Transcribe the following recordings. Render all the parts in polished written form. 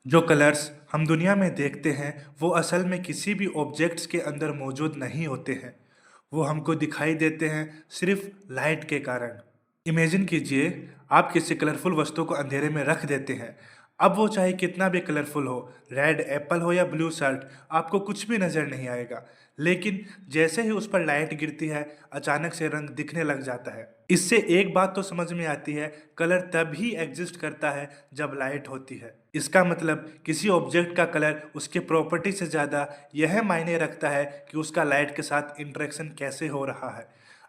जो कलर्स हम दुनिया में देखते हैं वो असल में किसी भी ऑब्जेक्ट्स के अंदर मौजूद नहीं होते हैं। वो हमको दिखाई देते हैं सिर्फ लाइट के कारण। इमेजिन कीजिए, आप किसी कलरफुल वस्तु को अंधेरे में रख देते हैं। अब वो चाहे कितना भी कलरफुल हो, रेड एप्पल हो या ब्लू शर्ट, आपको कुछ भी नज़र नहीं आएगा। लेकिन जैसे ही उस पर लाइट गिरती है, अचानक से रंग दिखने लग जाता है। इससे एक बात तो समझ में आती है, कलर तभी एग्जिस्ट करता है जब लाइट होती है। इसका मतलब किसी ऑब्जेक्ट का कलर उसके प्रॉपर्टी से ज़्यादा यह मायने रखता है कि उसका लाइट के साथ इंटरेक्शन कैसे हो रहा है।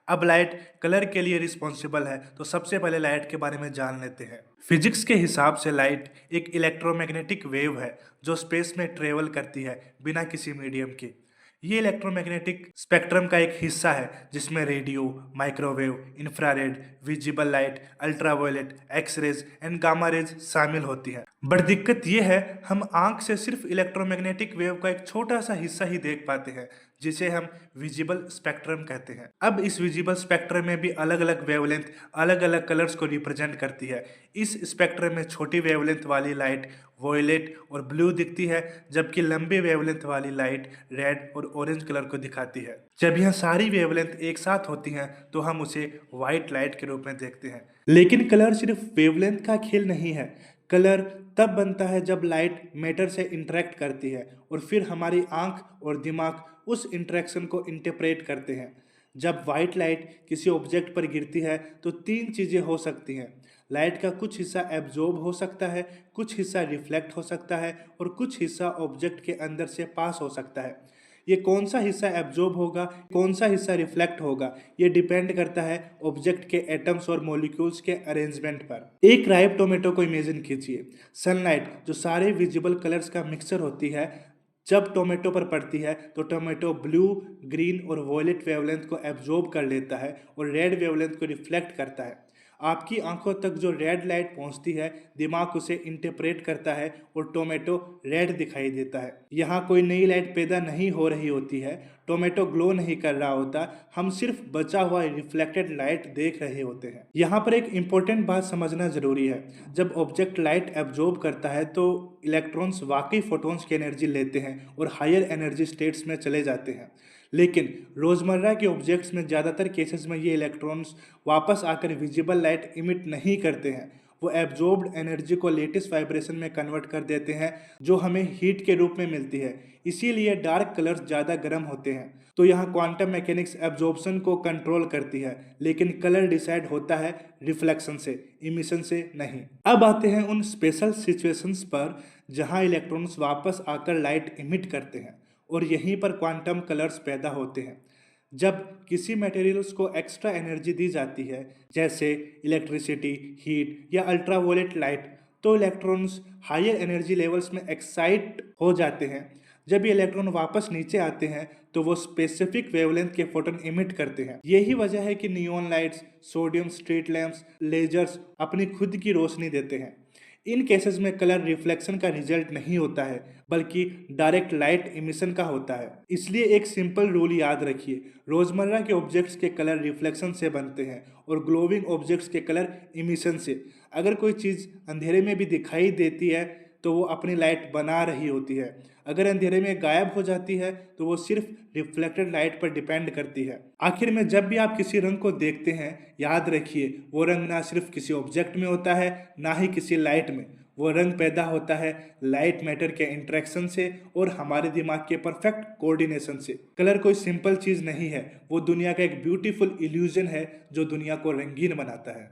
अब लाइट कलर के लिए रिस्पॉन्सिबल है, तो सबसे पहले लाइट के बारे में जान लेते हैं। फिजिक्स के हिसाब से लाइट एक इलेक्ट्रोमैग्नेटिक वेव है जो स्पेस में ट्रेवल करती है बिना किसी मीडियम के। ये इलेक्ट्रोमैग्नेटिक स्पेक्ट्रम का एक हिस्सा है जिसमें radio, microwave, infrared, visible light, ultraviolet, X rays and gamma rays शामिल होती है। बट दिक्कत ये है, हम आंख से सिर्फ इलेक्ट्रोमैग्नेटिक वेव का एक छोटा सा हिस्सा ही देख पाते हैं, जिसे हम विजिबल स्पेक्ट्रम कहते हैं। अब इस विजिबल स्पेक्ट्रम में भी अलग अलग वेवलेंथ अलग अलग कलर्स को रिप्रेजेंट करती है। इस स्पेक्ट्रम में छोटी वेवलेंथ वाली लाइट वॉयलेट और ब्लू दिखती है, जबकि लंबी वेवलेंथ वाली लाइट रेड और ऑरेंज कलर को दिखाती है। जब यह सारी वेवलेंथ एक साथ होती हैं तो हम उसे व्हाइट लाइट के रूप में देखते हैं। लेकिन कलर सिर्फ वेवलेंथ का खेल नहीं है। कलर तब बनता है जब लाइट मैटर से इंटरेक्ट करती है और फिर हमारी आंख और दिमाग उस इंटरेक्शन को इंटरप्रेट करते हैं। जब वाइट लाइट किसी ऑब्जेक्ट पर गिरती है तो तीन चीज़ें हो सकती हैं। लाइट का कुछ हिस्सा एब्जॉर्ब हो सकता है, कुछ हिस्सा रिफ्लेक्ट हो सकता है और कुछ हिस्सा ऑब्जेक्ट के अंदर से पास हो सकता है। ये कौन सा हिस्सा एब्जॉर्ब होगा, कौन सा हिस्सा रिफ्लेक्ट होगा, ये डिपेंड करता है ऑब्जेक्ट के एटम्स और मॉलिक्यूल्स के अरेंजमेंट पर। एक राइप टोमेटो को इमेजिन कीजिए। सनलाइट जो सारे विजिबल कलर्स का मिक्सचर होती है, जब टोमेटो पर पड़ती है तो टोमेटो ब्लू, ग्रीन और वॉयलेट वेवलेंथ को एब्जॉर्ब कर लेता है और रेड वेवलेंथ को रिफ्लेक्ट करता है। आपकी आंखों तक जो रेड लाइट पहुंचती है, दिमाग उसे इंटरप्रेट करता है और टोमेटो रेड दिखाई देता है। यहाँ कोई नई लाइट पैदा नहीं हो रही होती है, टोमेटो ग्लो नहीं कर रहा होता, हम सिर्फ बचा हुआ रिफ्लेक्टेड लाइट देख रहे होते हैं। यहाँ पर एक इम्पोर्टेंट बात समझना जरूरी है। जब ऑब्जेक्ट लाइट एब्जॉर्ब करता है तो इलेक्ट्रॉन्स वाकई फोटॉन्स की एनर्जी लेते हैं और हायर एनर्जी स्टेट्स में चले जाते हैं। लेकिन रोज़मर्रा के ऑब्जेक्ट्स में ज़्यादातर केसेस में ये इलेक्ट्रॉन्स वापस आकर विजिबल लाइट इमिट नहीं करते हैं। वो एब्जॉर्ब्ड एनर्जी को लेटेस्ट वाइब्रेशन में कन्वर्ट कर देते हैं, जो हमें हीट के रूप में मिलती है। इसीलिए डार्क कलर्स ज़्यादा गर्म होते हैं। तो यहाँ क्वांटम मैकेनिक्स एब्जॉर्प्शन को कंट्रोल करती है, लेकिन कलर डिसाइड होता है रिफ्लेक्शन से, इमिशन से नहीं। अब आते हैं उन स्पेशल सिचुएशंस पर जहाँ इलेक्ट्रॉन्स वापस आकर लाइट इमिट करते हैं और यहीं पर क्वांटम कलर्स पैदा होते हैं। जब किसी मटेरियल्स को एक्स्ट्रा एनर्जी दी जाती है, जैसे इलेक्ट्रिसिटी, हीट या अल्ट्रावायलेट लाइट, तो इलेक्ट्रॉन्स हायर एनर्जी लेवल्स में एक्साइट हो जाते हैं। जब ये इलेक्ट्रॉन वापस नीचे आते हैं तो वो स्पेसिफिक वेवलेंथ के फोटोन इमिट करते हैं। यही वजह है कि neon lights, sodium street lamps, lasers अपनी खुद की रोशनी देते हैं। इन केसेस में कलर रिफ्लेक्शन का रिजल्ट नहीं होता है, बल्कि डायरेक्ट लाइट इमिशन का होता है। इसलिए एक सिंपल रूल याद रखिए, रोजमर्रा के ऑब्जेक्ट्स के कलर रिफ्लेक्शन से बनते हैं और ग्लोविंग ऑब्जेक्ट्स के कलर इमिशन से। अगर कोई चीज़ अंधेरे में भी दिखाई देती है तो वो अपनी लाइट बना रही होती है। अगर अंधेरे में गायब हो जाती है तो वो सिर्फ रिफ्लेक्टेड लाइट पर डिपेंड करती है। आखिर में जब भी आप किसी रंग को देखते हैं, याद रखिए वो रंग ना सिर्फ किसी ऑब्जेक्ट में होता है, ना ही किसी लाइट में। वो रंग पैदा होता है लाइट मैटर के इंटरेक्शन से और हमारे दिमाग के परफेक्ट कोऑर्डिनेशन से। कलर कोई सिंपल चीज़ नहीं है, वो दुनिया का एक ब्यूटीफुल इल्यूजन है जो दुनिया को रंगीन बनाता है।